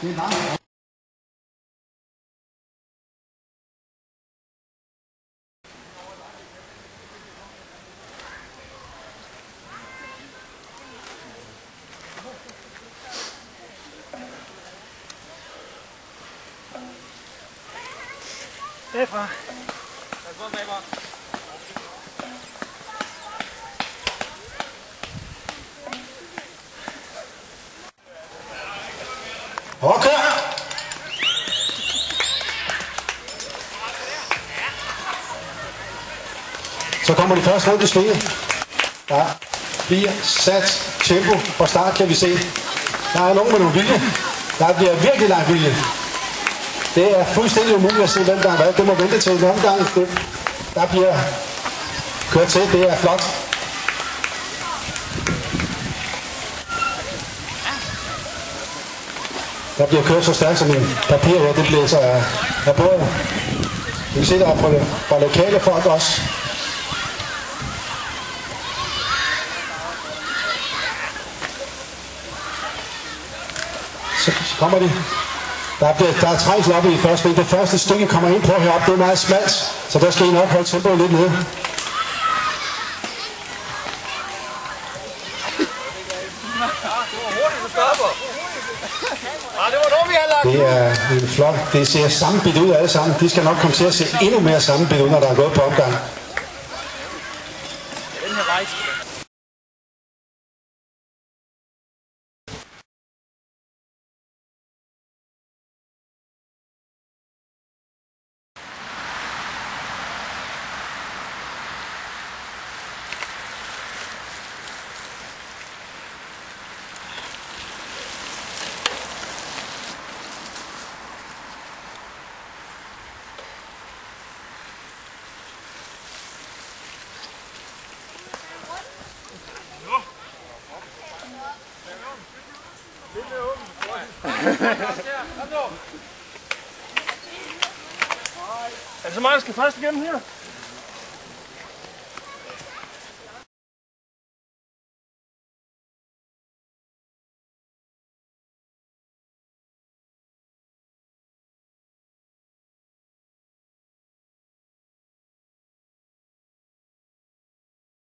Det er meget. Derfra. Og kør! Så kommer de første rundt i svinget. Der bliver sat tempo fra start, kan vi se. Der er nogen med nogle vilje. Der bliver virkelig langt vilje. Det er fuldstændig umuligt at se, hvem der har været. Det må vente til en omgang. Der bliver kørt til. Det er flot. Der bliver kørt så stærkt som en papir her. Det blæser af båden. Vi kan se, der er fra lokale folk også. Så kommer de. Der er trængsel oppe i første sving. Det første stykke kommer ind på heroppe. Det er meget smalt, så der skal I nok holde tempoet lidt nede. Det er en flot. Det ser sammenbidt ud alle sammen. De skal nok komme til at se endnu mere sammenbidt ud, når der er gået på omgang. Er det så meget, der skal først igennem her?